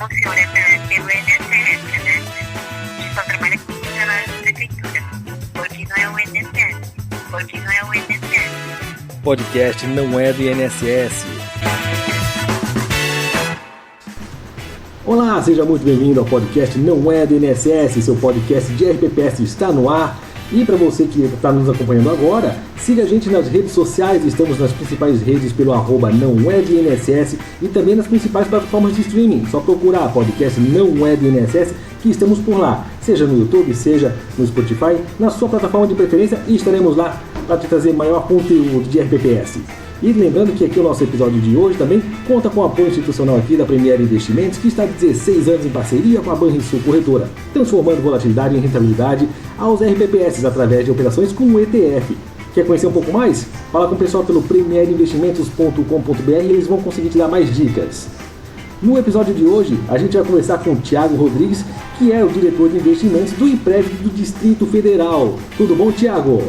funciona pelo INSS, né? A gente só trabalha com funcionários da prefeitura. Porque não é o INSS. Porque não é o INSS. Podcast não é do INSS. Olá, seja muito bem-vindo ao podcast Não é do INSS, seu podcast de RPPS está no ar. E para você que está nos acompanhando agora, siga a gente nas redes sociais, estamos nas principais redes pelo @não é do INSS e também nas principais plataformas de streaming. Só procurar podcast Não é do INSS que estamos por lá, seja no YouTube, seja no Spotify, na sua plataforma de preferência, e estaremos lá para te trazer maior conteúdo de RPPS. E lembrando que aqui o nosso episódio de hoje também conta com o apoio institucional aqui da Premier Investimentos, que está há 16 anos em parceria com a Banrisul Corretora, transformando volatilidade em rentabilidade aos RPPS através de operações com o ETF. Quer conhecer um pouco mais? Fala com o pessoal pelo premierinvestimentos.com.br e eles vão conseguir te dar mais dicas. No episódio de hoje, a gente vai conversar com o Thiago Rodrigues, que é o diretor de investimentos do IPREV do Distrito Federal. Tudo bom, Thiago?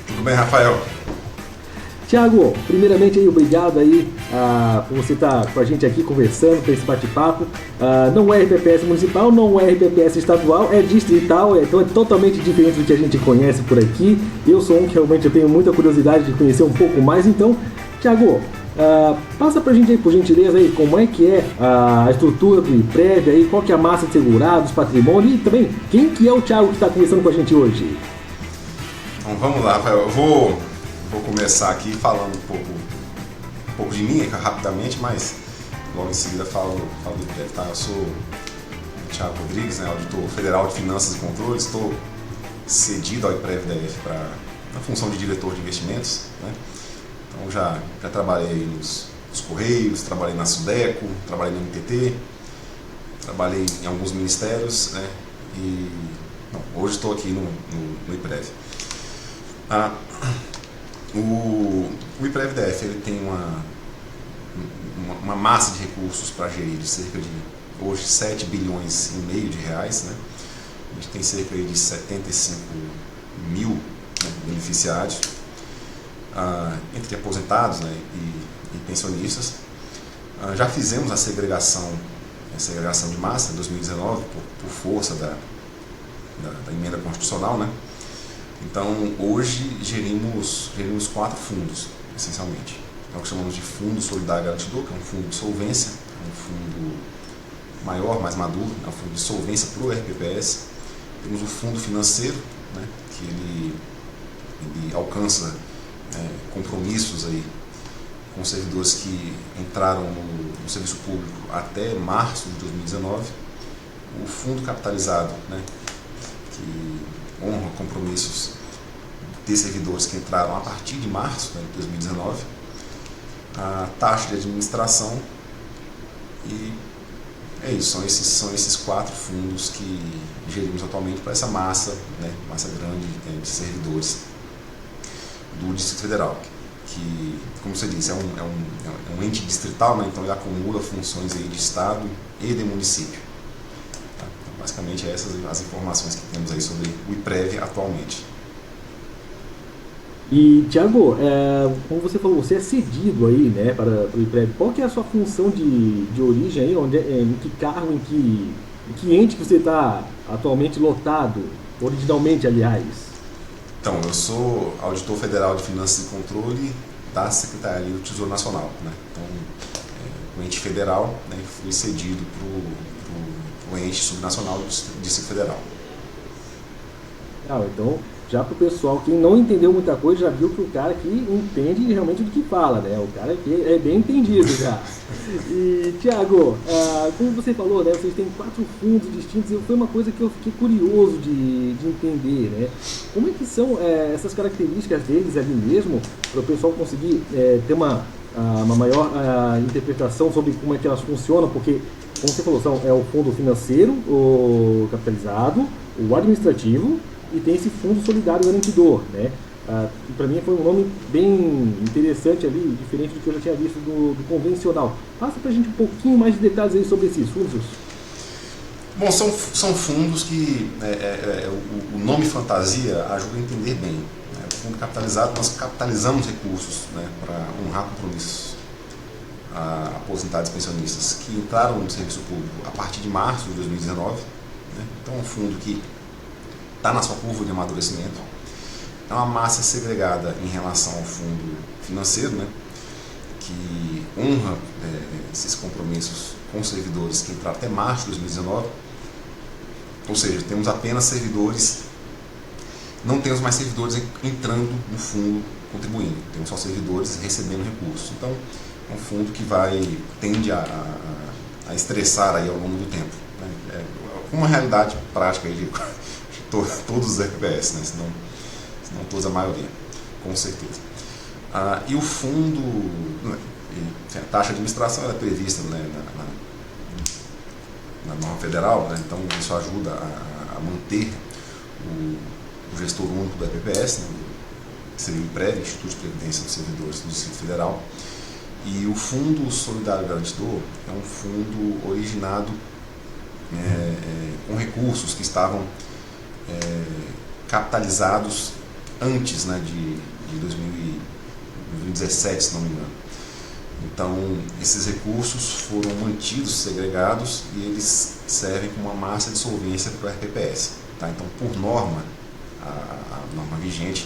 Tudo bem, Rafael? Thiago, primeiramente aí, obrigado aí por você estar com a gente aqui conversando, com esse bate-papo. Não é RPPS municipal, não é RPPS estadual, é distrital, então é totalmente diferente do que a gente conhece por aqui. Eu sou um que realmente eu tenho muita curiosidade de conhecer um pouco mais, então, Thiago, passa pra gente aí, por gentileza, aí, como é que é a estrutura do IPREV, aí, qual que é a massa de segurados, patrimônio e também quem que é o Thiago que está conversando com a gente hoje? Então vamos lá, Rafael. Eu vou começar aqui falando um pouco de mim, rapidamente, mas logo em seguida falo do IPREV, tá? Eu sou o Thiago Rodrigues, né, auditor federal de finanças e controles, estou cedido ao IPREV-DF na função de diretor de investimentos, né? Então já trabalhei nos Correios, trabalhei na Sudeco, trabalhei na NTT, trabalhei em alguns ministérios, né? E hoje estou aqui no IPREV. O IPREV-DF ele tem uma massa de recursos para gerir de cerca de, hoje, 7 bilhões e meio de reais, né? A gente tem cerca de 75 mil, né, beneficiários, entre aposentados, né, e pensionistas. Já fizemos a segregação de massa em 2019 por força da emenda constitucional, né? Então, hoje gerimos 4 fundos, essencialmente. É o que chamamos de Fundo Solidário Garantidor, que é um fundo de solvência, um fundo maior, mais maduro, é um fundo de solvência para o RPPS. Temos o Fundo Financeiro, né, que ele alcança compromissos aí com servidores que entraram no serviço público até março de 2019. O Fundo Capitalizado, né, que honra compromissos de servidores que entraram a partir de março, né, de 2019, a taxa de administração, e é isso, são esses 4 fundos que gerimos atualmente para essa massa, né, massa grande de servidores do Distrito Federal, que, como você disse, é um ente distrital, né, então ele acumula funções aí de Estado e de município. Basicamente, essas as informações que temos aí sobre o IPREV atualmente. E, Thiago, como você falou, você é cedido aí, né, para o IPREV. Qual que é a sua função de origem aí? Em que cargo, em que ente que você está atualmente lotado, originalmente, aliás? Então, eu sou auditor federal de finanças e controle da Secretaria do Tesouro Nacional, né? Então, o ente federal, né, fui cedido para o ente subnacional do Distrito Federal. Então, já para o pessoal que não entendeu muita coisa, já viu que o cara aqui entende realmente do que fala, né? O cara aqui é bem entendido já. E, Thiago, como você falou, né, vocês têm 4 fundos distintos, e foi uma coisa que eu fiquei curioso de entender, né? Como é que são essas características deles ali mesmo, para o pessoal conseguir ter uma maior interpretação sobre como é que elas funcionam, porque, como você falou, é o fundo financeiro, o capitalizado, o administrativo, e tem esse fundo solidário garantidor, né? Para mim foi um nome bem interessante ali, diferente do que eu já tinha visto do convencional. Passa para a gente um pouquinho mais de detalhes aí sobre esses fundos. Bom, são fundos que o nome fantasia ajuda a entender bem, né? O fundo capitalizado, nós capitalizamos recursos, né, para honrar compromissos aposentados e pensionistas que entraram no serviço público a partir de março de 2019. Né? Então é um fundo que está na sua curva de amadurecimento. É uma massa segregada em relação ao fundo financeiro, né? Que honra esses compromissos com os servidores que entraram até março de 2019. Ou seja, temos apenas servidores, não temos mais servidores entrando no fundo contribuindo, temos só servidores recebendo recursos. Então, é um fundo que tende a estressar aí ao longo do tempo. Né? É uma realidade prática aí de todos os RPPS, né? se não todos, a maioria, com certeza. E o fundo, a taxa de administração é prevista, né, na norma federal, né? Então isso ajuda a manter o gestor único do RPPS, né? Que seria o IPREV, Instituto de Previdência dos Servidores do Distrito Federal. E o Fundo Solidário Garantidor é um fundo originado com recursos que estavam capitalizados antes, né, de 2017, se não me engano. Então, esses recursos foram mantidos, segregados, e eles servem como uma massa de solvência para o RPPS. Tá? Então, por norma, a norma vigente,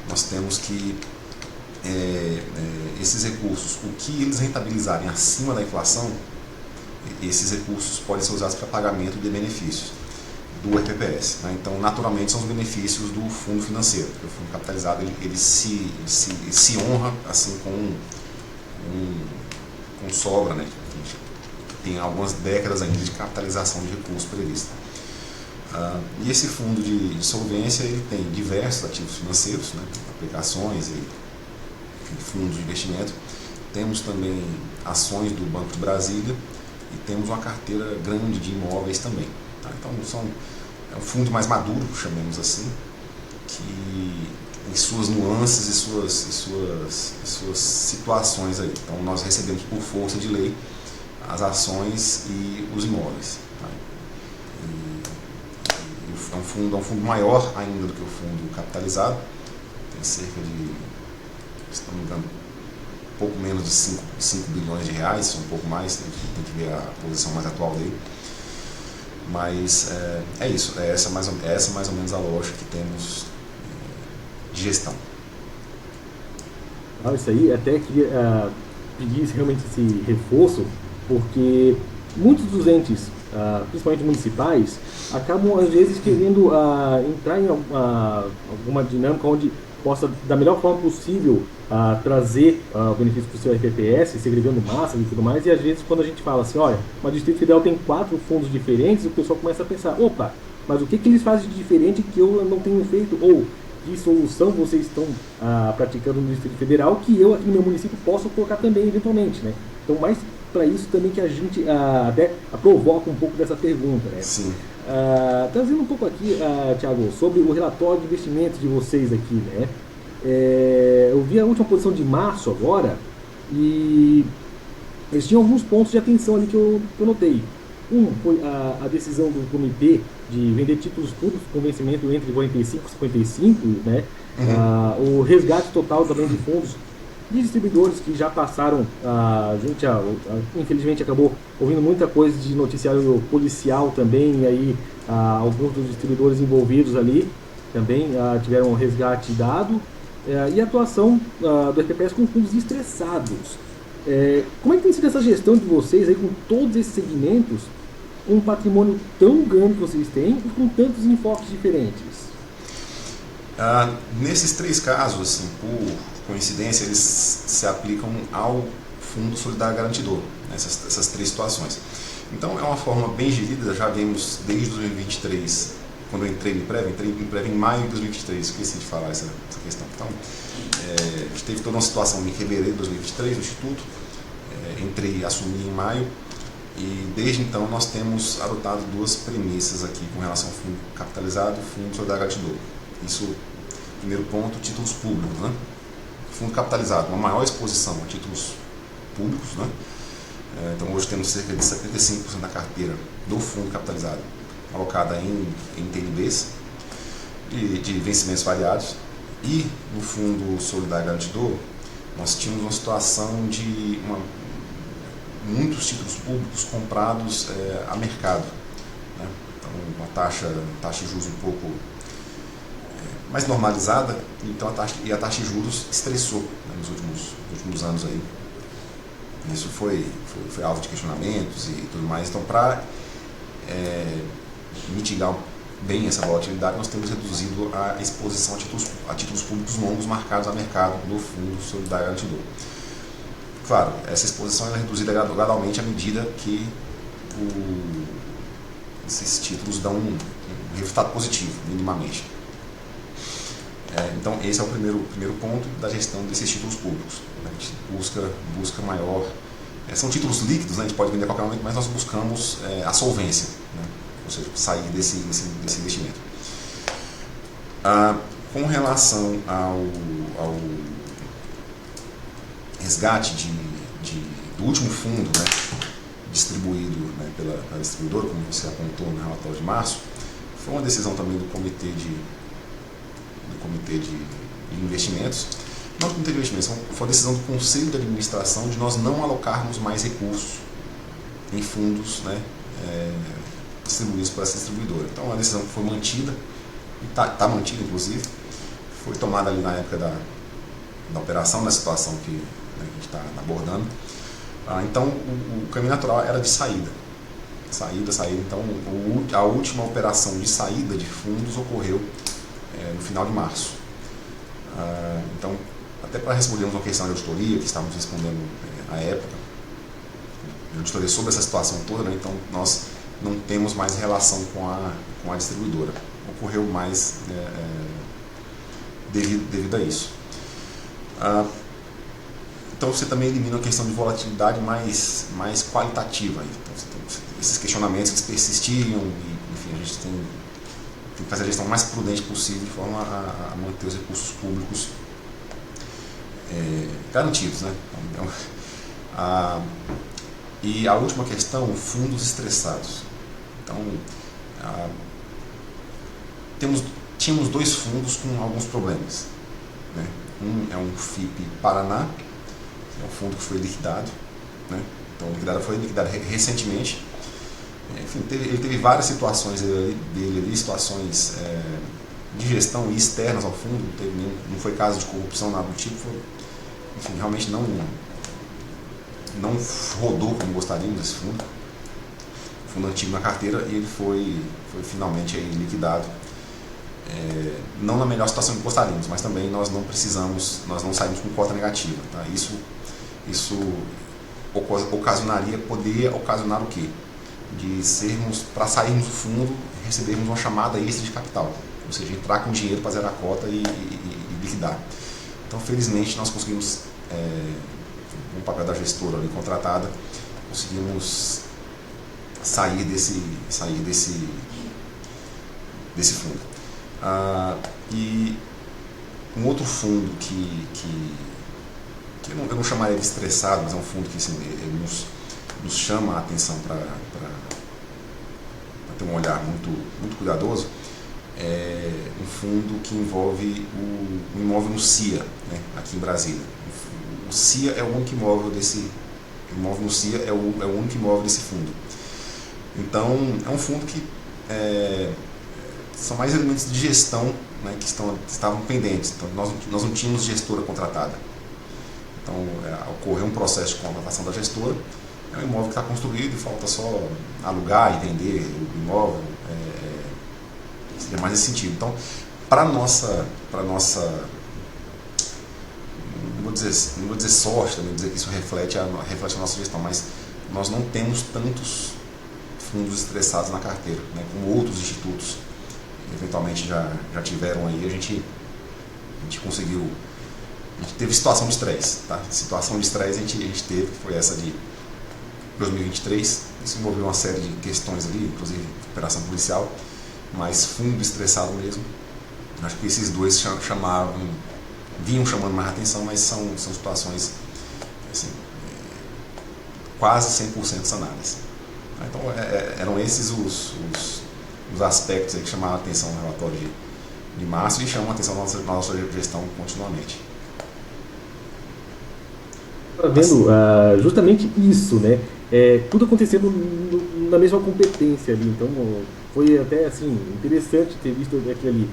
nós temos que esses recursos, o que eles rentabilizarem acima da inflação, esses recursos podem ser usados para pagamento de benefícios do RPPS. Né? Então, naturalmente, são os benefícios do fundo financeiro, porque o fundo capitalizado ele se honra assim com sobra, né? Tem algumas décadas ainda de capitalização de recursos prevista. E esse fundo de solvência ele tem diversos ativos financeiros, né? Aplicações e fundos de investimento. Temos também ações do Banco de Brasília e temos uma carteira grande de imóveis também. Tá? Então é um fundo mais maduro, chamemos assim, que em suas nuances e suas situações aí. Então nós recebemos por força de lei as ações e os imóveis. Tá? É um fundo maior ainda do que o fundo capitalizado, tem cerca de, se não me engano, pouco menos de 5 bilhões de reais, um pouco mais, tem que ver a posição mais atual dele. Mas é isso, essa mais ou menos a lógica que temos de gestão. Isso aí, até queria pedir realmente esse reforço, porque muitos dos entes, principalmente municipais, acabam às vezes querendo entrar em alguma dinâmica onde possa, da melhor forma possível, trazer o benefício para o seu RPPS, segregando massas e tudo mais, e às vezes quando a gente fala assim, olha, o Distrito Federal tem 4 fundos diferentes, o pessoal começa a pensar, opa, mas o que eles fazem de diferente que eu não tenho feito, ou que solução vocês estão praticando no Distrito Federal que eu aqui no meu município posso colocar também eventualmente, né? Então, mais para isso também que a gente até provoca um pouco dessa pergunta, né? Sim. Trazendo um pouco aqui, Thiago, sobre o relatório de investimentos de vocês aqui, né? Eu vi a última posição de março agora e eles tinham alguns pontos de atenção ali que eu notei. Um foi a decisão do comitê de vender títulos públicos com vencimento entre 45 e 55, né? O resgate total também de fundos de distribuidores que já passaram, infelizmente acabou ouvindo muita coisa de noticiário policial também, e aí alguns dos distribuidores envolvidos ali também tiveram um resgate dado, e a atuação do RPPS com fundos estressados. Como é que tem sido essa gestão de vocês aí com todos esses segmentos, com um patrimônio tão grande que vocês têm e com tantos enfoques diferentes? Nesses 3 casos, assim, por coincidência, eles se aplicam ao Fundo Solidário Garantidor, essas 3 situações. Então é uma forma bem gerida, já vemos desde 2023, quando eu entrei em prévio em maio de 2023, esqueci de falar essa questão. Então, a gente teve toda uma situação em fevereiro de 2023 no Instituto, assumi em maio, e desde então nós temos adotado 2 premissas aqui com relação ao fundo capitalizado e fundo solidário garantidor. Isso, primeiro ponto, títulos públicos, né? Fundo capitalizado, uma maior exposição a títulos públicos, né? Então hoje temos cerca de 75% da carteira do fundo capitalizado alocada em TNBs de vencimentos variados, e no fundo solidário garantidor nós tínhamos uma situação de muitos títulos públicos comprados a mercado, né? Então, uma taxa de juros um pouco mais normalizada, então a taxa de juros estressou, né, nos últimos anos aí. Isso foi alvo de questionamentos e tudo mais. Então, para mitigar bem essa volatilidade, nós temos reduzido a exposição a títulos públicos longos marcados a mercado no Fundo Solidário Garantidor. Claro, essa exposição é reduzida gradualmente à medida que esses títulos dão um resultado positivo, minimamente. Então, esse é o primeiro ponto da gestão desses títulos públicos. A gente busca maior... são títulos líquidos, né? A gente pode vender a qualquer momento, mas nós buscamos a solvência, né? Ou seja, sair desse investimento. Com relação ao resgate do último fundo, né, distribuído, né, pela distribuidora, como você apontou no relatório de março, foi uma decisão também do Comitê de Investimentos. Não do Comitê de Investimentos, foi uma decisão do Conselho de Administração de nós não alocarmos mais recursos em fundos, né, distribuídos por essa distribuidora. Então, é uma decisão que foi mantida, e está mantida, inclusive, foi tomada ali na época da operação, na situação que, né, a gente está abordando. Então, o caminho natural era de saída. Então, a última operação de saída de fundos ocorreu no final de março. Então, até para respondermos uma questão de auditoria que estávamos respondendo à época, a auditoria sobre essa situação toda, né? Então nós não temos mais relação com a distribuidora. Ocorreu mais devido a isso. Então você também elimina a questão de volatilidade mais qualitativa. Então, você tem esses questionamentos que persistiam, e, enfim, a gente tem que fazer a gestão mais prudente possível de forma a manter os recursos públicos garantidos, né? Então, e a última questão, fundos estressados. Então, tínhamos dois fundos com alguns problemas, né? Um é um FIP Paraná, é um fundo que foi liquidado, né? Então, foi liquidado recentemente. Enfim, ele teve várias situações dele ali, situações de gestão e externas ao fundo, não foi caso de corrupção, nada do tipo. Enfim, realmente não rodou como gostaríamos esse fundo. Fundo antigo na carteira, e ele foi finalmente aí liquidado. Não na melhor situação que gostaríamos, mas também nós não saímos com cota negativa. Tá? Isso poderia ocasionar o quê? Para sairmos do fundo, recebermos uma chamada extra de capital, ou seja, entrar com dinheiro para zerar a cota e liquidar. Então, felizmente, nós conseguimos, com o papel da gestora ali contratada, conseguimos sair desse fundo. E um outro fundo que eu não chamaria de estressado, mas é um fundo que assim, ele nos chama a atenção para ter um olhar muito cuidadoso, é um fundo que envolve o imóvel no CIA, né, aqui em Brasília. O CIA é o único imóvel desse fundo. Então, é um fundo que são mais elementos de gestão, né, que estavam pendentes. Então, nós não tínhamos gestora contratada. Então, ocorreu um processo de contratação da gestora. É um imóvel que está construído e falta só alugar e vender o imóvel. Seria mais nesse sentido. Então, para nossa não vou dizer sorte, também dizer que isso reflete a nossa gestão, mas nós não temos tantos fundos estressados na carteira, né, como outros institutos eventualmente já tiveram aí. A gente conseguiu, a gente teve situação de estresse, tá? Situação de estresse a gente teve, que foi essa de 2023, isso envolveu uma série de questões ali, inclusive operação policial, mas fundo estressado mesmo. Acho que esses dois vinham chamando mais atenção, mas são situações assim, quase 100% sanadas. Então eram esses os aspectos aí que chamaram a atenção no relatório de março e chamam a atenção na nossa gestão continuamente. Tá vendo justamente isso, né? Tudo acontecendo na mesma competência ali. Então, foi até assim interessante ter visto aquilo ali.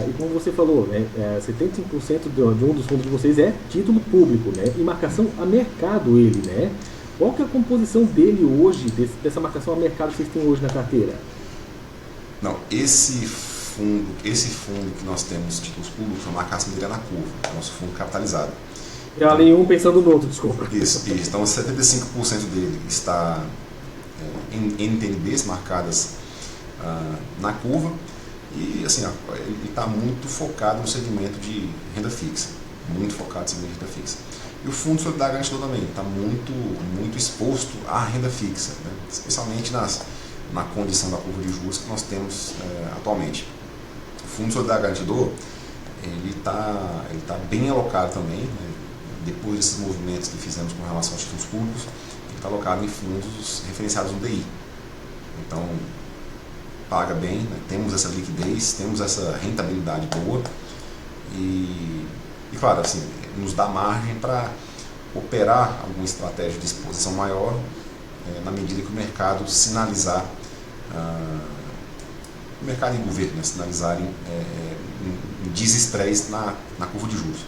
E como você falou, né, 75% de um dos fundos de vocês é título público, né? E marcação a mercado ele, né? Qual que é a composição dele hoje, dessa marcação a mercado que vocês têm hoje na carteira? Não, esse fundo que nós temos, títulos públicos, a marcação dele é na curva, nosso fundo capitalizado. Já li um pensando no outro, desculpa. Isso. Então, 75% dele está em NTNBs marcadas na curva e, assim, ele está muito focado no segmento de renda fixa. Muito focado no segmento de renda fixa. E o Fundo Solidário Garantidor também está muito, muito exposto à renda fixa, né? Especialmente na condição da curva de juros que nós temos atualmente. O Fundo Solidário Garantidor ele tá bem alocado também, né? Depois desses movimentos que fizemos com relação aos títulos públicos, ele está alocado em fundos referenciados no DI. Então, paga bem, né? Temos essa liquidez, temos essa rentabilidade boa e claro, assim, nos dá margem para operar alguma estratégia de exposição maior na medida que o mercado sinalizar, o mercado em governo, né? Sinalizarem um desestresse na curva de juros.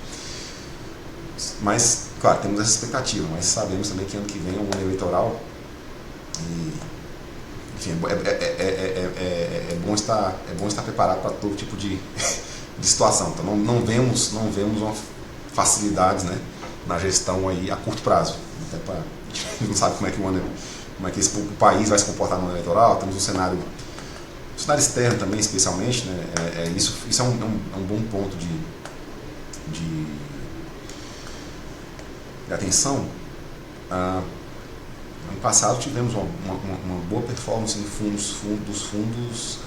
Mas, claro, temos essa expectativa, mas sabemos também que ano que vem é um ano eleitoral e, enfim, é bom estar preparado para todo tipo de situação. Então, não vemos uma facilidade, né, na gestão aí a curto prazo. Até a gente não sabe como é que o país vai se comportar no ano eleitoral. Temos um cenário externo também, especialmente, né, isso é um bom ponto de atenção. No passado tivemos uma boa performance em dos fundos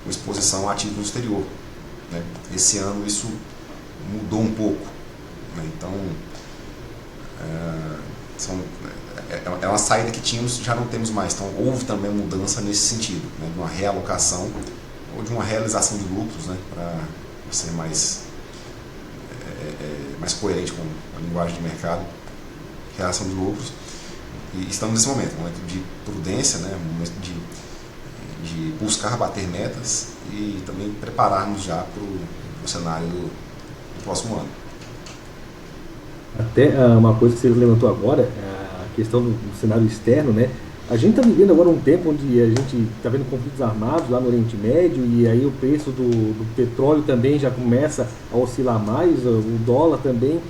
com exposição a ativos no exterior, né? Esse ano isso mudou um pouco, né? Então é uma saída que tínhamos, já não temos mais. Então houve também mudança nesse sentido, né? De uma realocação ou de uma realização de lucros, né? Para ser mais coerente com a linguagem de mercado, reação de lucros. E estamos nesse momento de prudência, né? Um momento de buscar bater metas e também prepararmos já para o cenário do próximo ano. Até uma coisa que você levantou agora, a questão do cenário externo, né? A gente está vivendo agora um tempo onde a gente está vendo conflitos armados lá no Oriente Médio e aí o preço do petróleo também já começa a oscilar mais, o dólar também.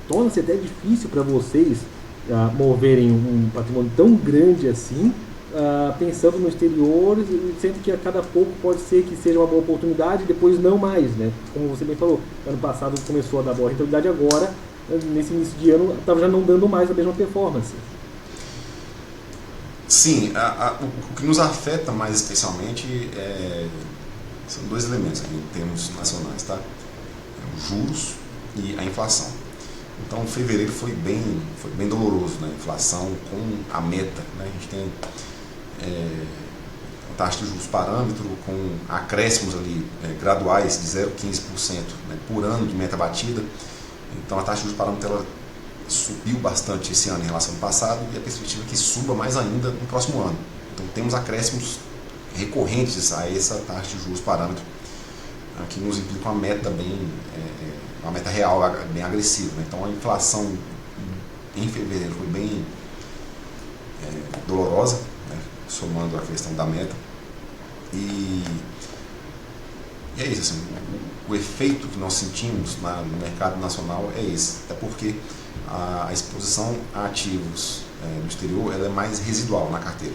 Torna-se até difícil para vocês moverem um patrimônio tão grande assim, pensando no exterior, sendo que a cada pouco pode ser que seja uma boa oportunidade e depois não mais, né? Como você bem falou, ano passado começou a dar boa rentabilidade, agora, nesse início de ano, estava já não dando mais a mesma performance. Sim, o que nos afeta mais especialmente são dois elementos aqui em termos nacionais, tá? Os juros e a inflação. Então, fevereiro foi bem doloroso, né? Inflação com a meta, né? A gente tem a taxa de juros parâmetro com acréscimos ali graduais de 0,15%, né, por ano de meta batida. Então, a taxa de juros parâmetro ela subiu bastante esse ano em relação ao passado e a perspectiva é que suba mais ainda no próximo ano. Então temos acréscimos recorrentes a essa taxa de juros parâmetro, que nos implica uma meta uma meta real bem agressiva, né? Então a inflação em fevereiro foi bem dolorosa, né? Somando a questão da meta e é isso, assim, o efeito que nós sentimos no mercado nacional é esse, até porque a exposição a ativos no exterior ela é mais residual na carteira.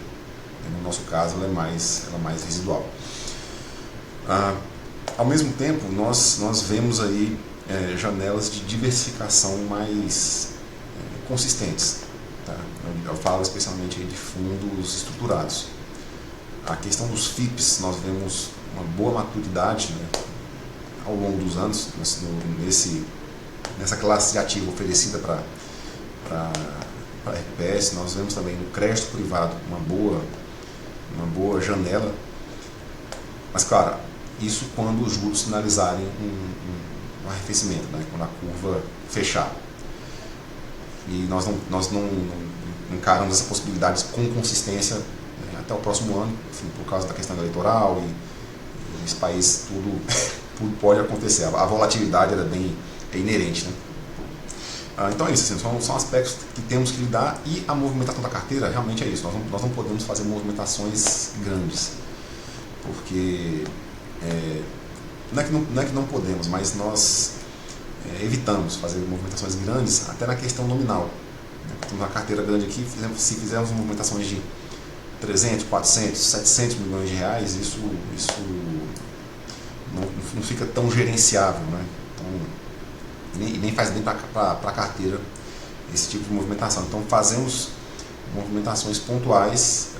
No nosso caso, ela é mais residual. Ao mesmo tempo, nós vemos aí janelas de diversificação mais consistentes. Tá? Eu falo especialmente aí de fundos estruturados. A questão dos FIPs, nós vemos uma boa maturidade, né, ao longo dos anos nessa classe de ativo oferecida para RPS. Nós vemos também no crédito privado uma boa janela, mas claro, isso quando os juros sinalizarem um arrefecimento, né, quando a curva fechar. e nós não encaramos essa possibilidade com consistência, né, até o próximo ano, enfim, por causa da questão eleitoral e esse país tudo pode acontecer. A volatilidade é inerente, né? Então é isso, assim, são aspectos que temos que lidar, e a movimentação da carteira realmente é isso. Nós não podemos fazer movimentações grandes, porque não é que não podemos, mas nós evitamos fazer movimentações grandes até na questão nominal. Temos uma carteira grande aqui, se fizermos movimentações de 300, 400, 700 milhões de reais, isso não fica tão gerenciável, né? Então, nem faz bem para a carteira esse tipo de movimentação. Então fazemos movimentações pontuais,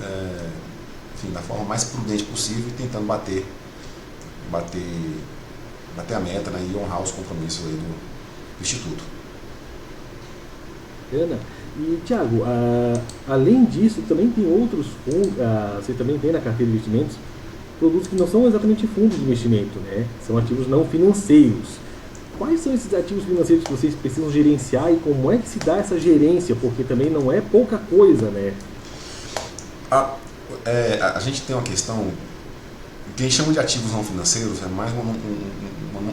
enfim, da forma mais prudente possível, tentando bater a meta, né, e honrar os compromissos aí do Instituto. Ana, e Thiago, além disso, também tem outros fundos, você também tem na carteira de investimentos produtos que não são exatamente fundos de investimento, né? São ativos não financeiros. Quais são esses ativos financeiros que vocês precisam gerenciar e como é que se dá essa gerência? Porque também não é pouca coisa, né? A gente tem uma questão que a gente chama de ativos não financeiros, é mais um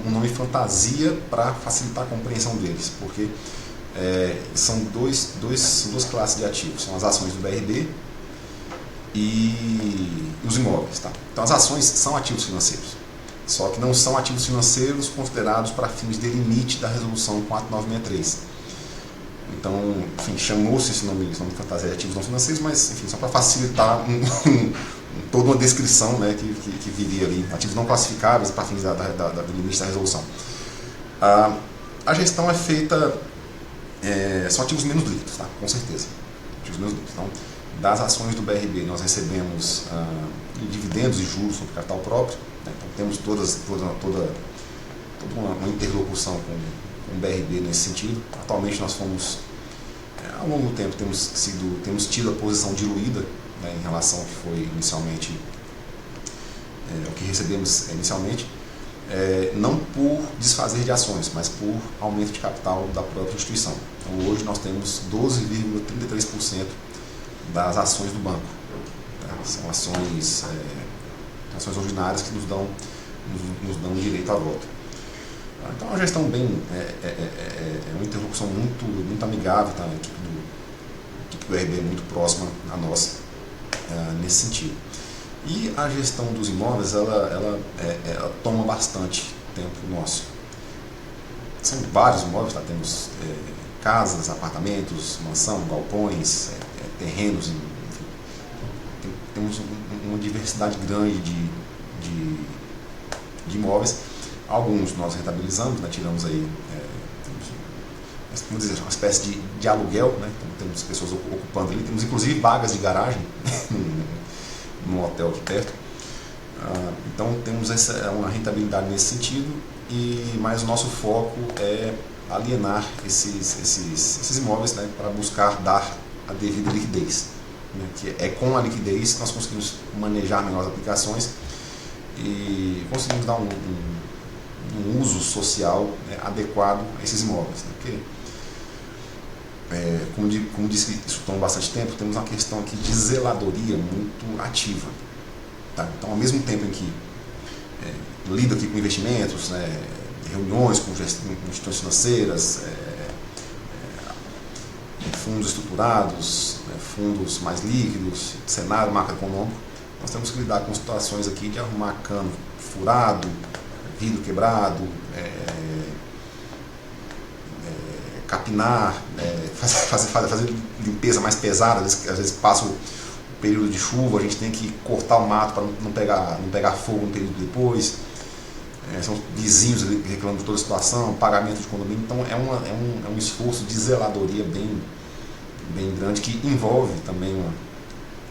nome fantasia para facilitar a compreensão deles, porque são duas classes de ativos, são as ações do BRB e os imóveis. Tá? Então as ações são ativos financeiros, só que não são ativos financeiros considerados para fins de limite da resolução 4963. Então, enfim, chamou-se esse nome de fantasia de ativos não financeiros, mas enfim, só para facilitar toda uma descrição, né, que viria ali, ativos não classificáveis para fins do limite da resolução. A gestão é feita, são ativos menos líquidos, tá? Com certeza, ativos menos líquidos. Então, das ações do BRB nós recebemos dividendos e juros sobre capital próprio, né? Então temos toda uma interlocução com o BRB nesse sentido. Atualmente nós fomos, ao longo do tempo, temos tido a posição diluída, né, em relação ao que foi inicialmente, o que recebemos inicialmente, não por desfazer de ações, mas por aumento de capital da própria instituição. Então hoje nós temos 12,33% das ações do banco. Tá? São ações ordinárias que nos dão direito à voto. Então é uma gestão uma interlocução muito amigável, tá? A equipe do RB é muito próxima a nós nesse sentido. E a gestão dos imóveis, ela toma bastante tempo nosso. São vários imóveis, tá? Temos casas, apartamentos, mansão, galpões, terrenos, enfim, temos uma diversidade grande de imóveis. Alguns nós rentabilizamos, né? Tiramos aí, vamos dizer, uma espécie de aluguel, né? Então, temos pessoas ocupando ali, temos inclusive vagas de garagem num hotel aqui perto. Então temos uma rentabilidade nesse sentido, mas o nosso foco é alienar esses imóveis, né? Para buscar dar a devida liquidez, né? Que com a liquidez que nós conseguimos manejar melhor as aplicações e conseguimos dar um uso social, né, adequado a esses imóveis, né? Porque, como disse, isso toma bastante tempo, temos uma questão aqui de zeladoria muito ativa. Tá? Então, ao mesmo tempo em que lido aqui com investimentos, né, reuniões com instituições financeiras, fundos estruturados, né, fundos mais líquidos, cenário macroeconômico, nós temos que lidar com situações aqui de arrumar cano furado, vidro quebrado, capinar, fazer limpeza mais pesada. Às vezes passa o período de chuva, a gente tem que cortar o mato para não pegar fogo no período depois. São vizinhos reclamando de toda a situação, pagamento de condomínio. Então é um esforço de zeladoria bem grande, que envolve também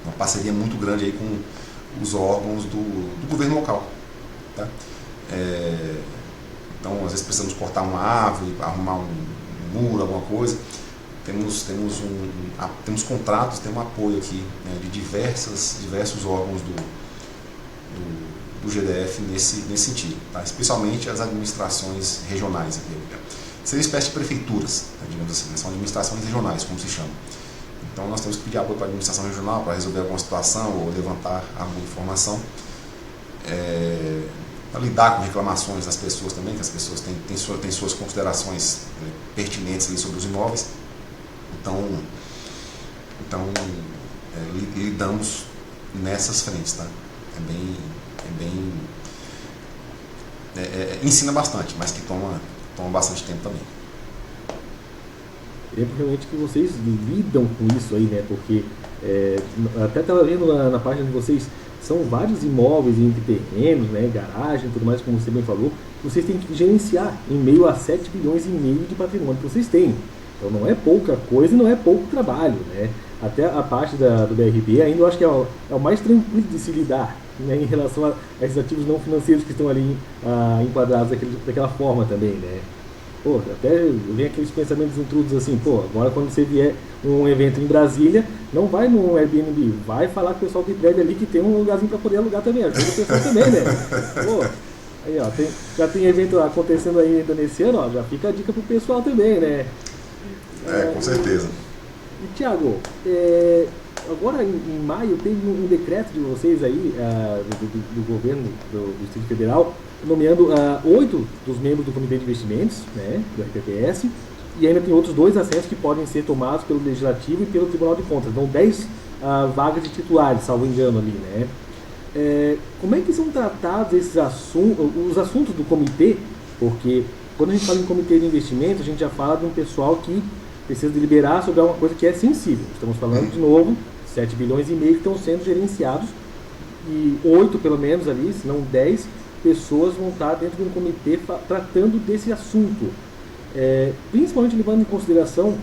uma parceria muito grande aí com os órgãos do governo local. Tá? Então, às vezes precisamos cortar uma árvore, arrumar um muro, alguma coisa. Temos contratos, temos um apoio aqui, né, de diversos órgãos do GDF nesse sentido, tá? Especialmente as administrações regionais aqui. seria uma espécie de prefeituras, né, digamos assim, são administrações regionais, como se chama. Então nós temos que pedir apoio para a administração regional para resolver alguma situação ou levantar alguma informação, para lidar com reclamações das pessoas também, que as pessoas têm suas considerações pertinentes ali sobre os imóveis. Então lidamos nessas frentes, tá? Ensina bastante, mas que toma bastante tempo também. É realmente que vocês lidam com isso aí, né? Porque até estava vendo na página de vocês, são vários imóveis entre terrenos, né? Garagem, tudo mais, como você bem falou, que vocês têm que gerenciar em meio a 7 bilhões e meio de patrimônio que vocês têm. Então não é pouca coisa e não é pouco trabalho, né? Até a parte do BRB ainda eu acho que é o mais tranquilo de se lidar, né? Em relação a esses ativos não financeiros que estão ali enquadrados daquela forma também, né? Pô, até vem aqueles pensamentos intrusos assim, pô, agora quando você vier um evento em Brasília, não vai no Airbnb, vai falar com o pessoal que prédio ali que tem um lugarzinho para poder alugar também, ajuda o pessoal também, né? Pô, aí ó, já tem evento acontecendo ainda nesse ano, ó, já fica a dica pro pessoal também, né? Com certeza. E Thiago, agora em maio teve um decreto de vocês aí, do governo do Distrito Federal, nomeando 8 dos membros do Comitê de Investimentos, né, do RPPS, e ainda tem outros 2 assentos que podem ser tomados pelo Legislativo e pelo Tribunal de Contas. Então 10 vagas de titulares, salvo engano ali, né? Como é que são tratados esses os assuntos do comitê? Porque quando a gente fala em comitê de investimento, a gente já fala de um pessoal que precisa deliberar sobre alguma coisa que é sensível. Estamos falando de novo, 7 bilhões e meio que estão sendo gerenciados, e 8 pelo menos ali, se não 10 pessoas vão estar dentro de um comitê tratando desse assunto. Principalmente levando em consideração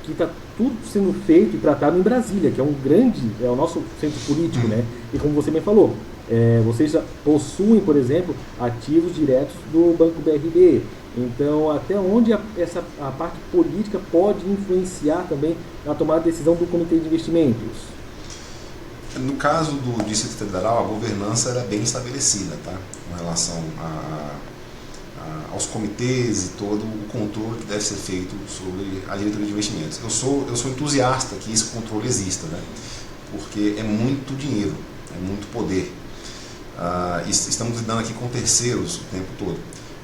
que está tudo sendo feito e tratado em Brasília, que é o nosso centro político, né? E como você bem falou, vocês já possuem, por exemplo, ativos diretos do Banco BRB. Então, até onde a parte política pode influenciar também na tomada de decisão do Comitê de Investimentos? No caso do Distrito Federal, a governança era bem estabelecida, tá? Com relação aos comitês e todo o controle que deve ser feito sobre a diretoria de investimentos. Eu sou entusiasta que esse controle exista, né? Porque é muito dinheiro, é muito poder. Estamos lidando aqui com terceiros o tempo todo,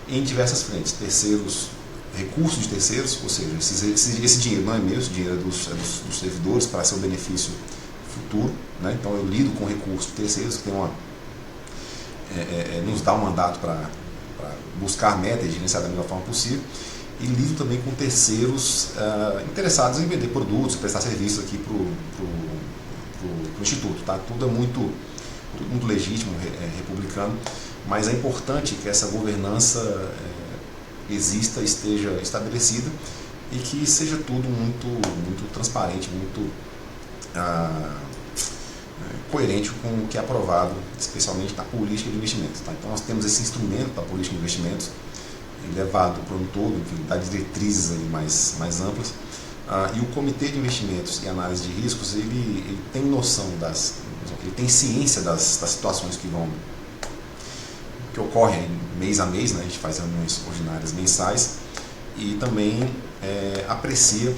em diversas frentes. Terceiros, recursos de terceiros, ou seja, esse dinheiro não é meu, esse dinheiro é dos servidores para seu benefício futuro, né? Então eu lido com recursos de terceiros que tem nos dá um mandato para buscar metas e gerenciar da melhor forma possível, e lido também com terceiros interessados em vender produtos, prestar serviços aqui para o Instituto, tá? Tudo muito legítimo, republicano, mas é importante que essa governança esteja estabelecida e que seja tudo muito transparente, muito coerente com o que é aprovado, especialmente na política de investimentos. Tá? Então nós temos esse instrumento da política de investimentos, levado para o ano todo, que dá diretrizes aí mais amplas, e o Comitê de Investimentos e Análise de Riscos, ele tem noção ele tem ciência das situações que ocorrem mês a mês, né? A gente faz reuniões ordinárias mensais, e também aprecia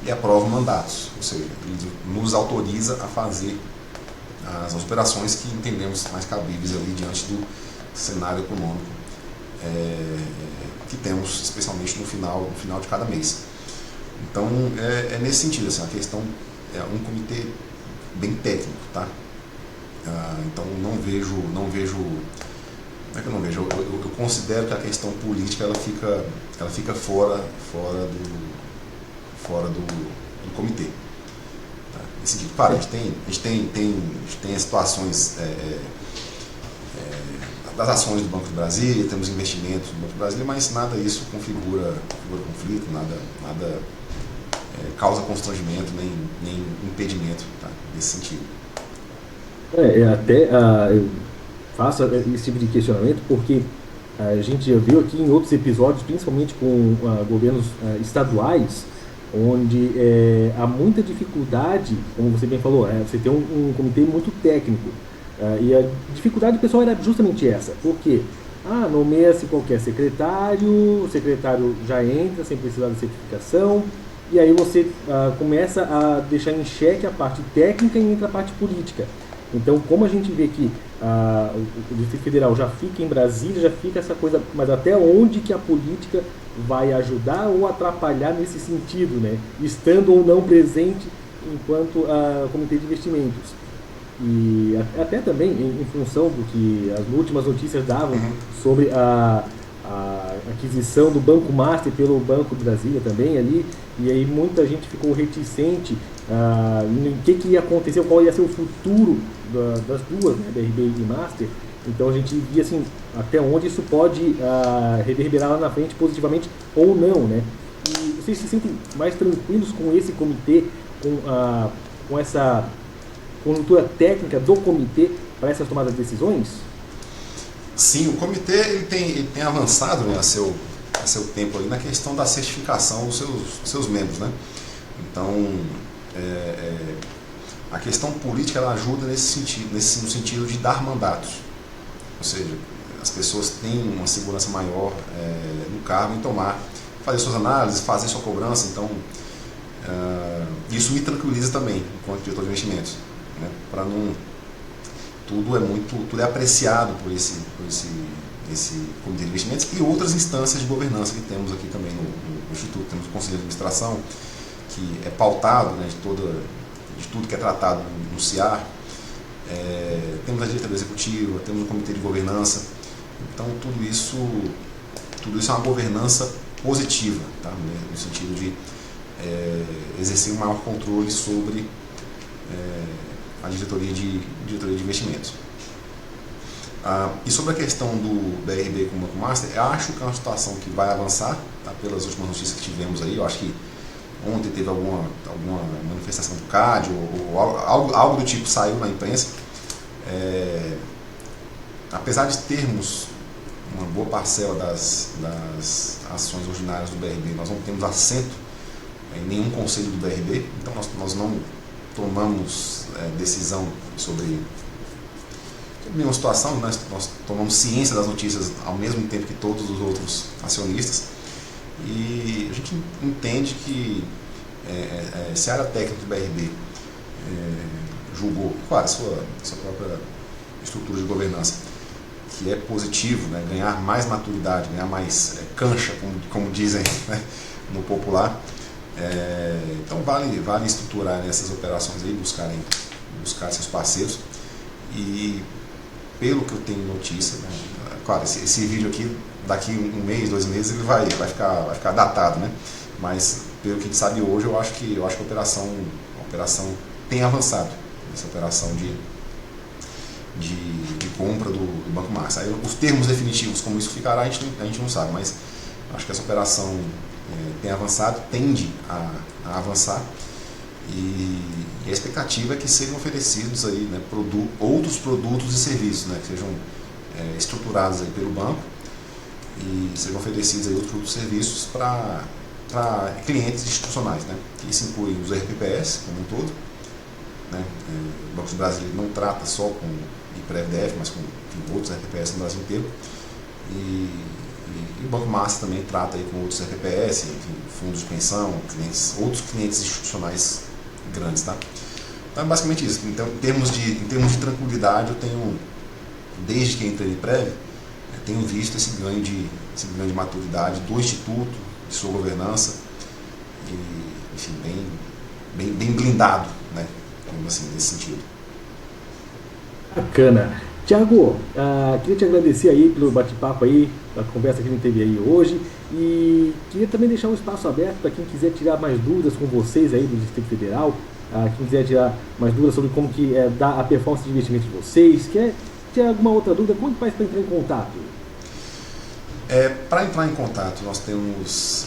e aprova mandatos, ou seja, ele nos autoriza a fazer as operações que entendemos mais cabíveis ali diante do cenário econômico que temos, especialmente no final de cada mês. Então é nesse sentido, assim, a questão é um comitê bem técnico, tá? Então não vejo, não é que eu não vejo, eu considero que a questão política ela fica fora do comitê. Tá? Nesse sentido, claro, a gente tem as situações das ações do Banco do Brasil, temos investimentos do Banco do Brasil, mas nada disso configura conflito, nada causa constrangimento, nem impedimento, tá? Nesse sentido. Eu faço esse tipo de questionamento porque a gente já viu aqui em outros episódios, principalmente com governos estaduais, onde há muita dificuldade, como você bem falou, você tem um comitê muito técnico, e a dificuldade do pessoal era justamente essa, porque nomeia-se qualquer secretário, o secretário já entra sem precisar da certificação, e aí você começa a deixar em xeque a parte técnica e entra a parte política. Então, como a gente vê que o Distrito Federal já fica em Brasília, já fica essa coisa, mas até onde que a política vai ajudar ou atrapalhar nesse sentido, né? Estando ou não presente enquanto Comitê de Investimentos. E até também em função do que as últimas notícias davam sobre a aquisição do Banco Master pelo Banco de Brasília também ali, e aí muita gente ficou reticente em que ia acontecer, qual ia ser o futuro das duas, né, BRB e Master. Então a gente via assim, até onde isso pode reverberar lá na frente positivamente ou não, né? E vocês se sentem mais tranquilos com esse comitê, com essa conjuntura técnica do comitê para essas tomadas de decisões? Sim, o comitê ele tem avançado, né, a seu tempo ali na questão da certificação dos seus membros, né? Então, a questão política ela ajuda no sentido de dar mandatos, ou seja, as pessoas têm uma segurança maior no cargo em fazer suas análises, fazer sua cobrança. Então, isso me tranquiliza também enquanto diretor de investimentos, né? Para não tudo é apreciado por esse comitê de investimentos e outras instâncias de governança que temos aqui também no Instituto. Temos o Conselho de Administração, que é pautado, né, de tudo que é tratado no CIAR. Temos a diretoria executiva, temos o comitê de governança. Então tudo isso é uma governança positiva, tá? No sentido de exercer um maior controle sobre a diretoria de investimentos. E sobre a questão do BRB com o Banco Master, eu acho que é uma situação que vai avançar, tá? Pelas últimas notícias que tivemos aí. Eu acho que ontem teve alguma manifestação do CAD ou algo do tipo saiu na imprensa. Apesar de termos uma boa parcela das ações ordinárias do BRB, nós não temos assento em nenhum conselho do BRB, então nós não tomamos decisão sobre nenhuma situação, nós tomamos ciência das notícias ao mesmo tempo que todos os outros acionistas, e a gente entende que se a área técnica do BRB julgou, claro, sua própria estrutura de governança, que é positivo, né, ganhar mais maturidade, ganhar mais cancha, como dizem, né, no popular. Então vale estruturar essas operações aí, buscar seus parceiros. E pelo que eu tenho notícia, né, claro, esse vídeo aqui daqui um mês, 2 meses ele vai ficar datado, né? Mas pelo que a gente sabe hoje, eu acho que a operação tem avançado, essa operação de compra do Banco Master. Aí, os termos definitivos, como isso ficará, a gente não sabe, mas acho que essa operação tem avançado, tende a avançar, e a expectativa é que sejam oferecidos aí, né, outros produtos e serviços, né, que sejam estruturados aí pelo banco e sejam oferecidos aí outros produtos e serviços para clientes institucionais, né, que isso inclui os RPPS como um todo, né, o Banco do Brasil não trata só com IPREV-DF, mas com outros RPPS no Brasil inteiro, e o Banco Master também trata aí com outros RPPS, enfim, fundos de pensão, outros clientes institucionais grandes, tá? Então é basicamente isso. Então, em termos de tranquilidade, eu tenho, desde que entrei em IPREV, tenho visto esse ganho de maturidade do Instituto, de sua governança, e, enfim, bem blindado, né? Assim, nesse sentido. Bacana. Tiago, queria te agradecer aí pelo bate-papo aí, a conversa que a gente teve aí hoje, e queria também deixar um espaço aberto para quem quiser tirar mais dúvidas com vocês aí do Distrito Federal, quem quiser tirar mais dúvidas sobre como que dá a performance de investimento de vocês, quer tirar alguma outra dúvida, como que faz para entrar em contato? Para entrar em contato, nós temos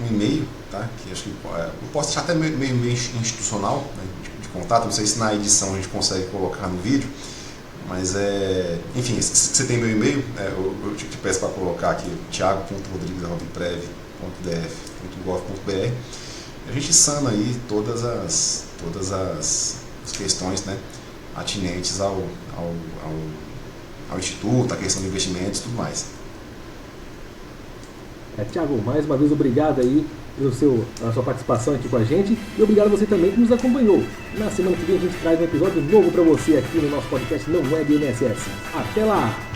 um e-mail, tá? Que acho que eu posso deixar até meio institucional, né, de contato, não sei se na edição a gente consegue colocar no vídeo, mas enfim, se você tem meu e-mail, eu te peço para colocar aqui thiago.rodrigues@iprev.df.gov.br. A gente sana aí todas as questões, né, atinentes ao ao Instituto, a questão de investimentos e tudo mais. Thiago, mais uma vez obrigado aí pela sua participação aqui com a gente e obrigado a você também que nos acompanhou. Na semana que vem a gente traz um episódio novo para você aqui no nosso podcast Não É do INSS. Até lá!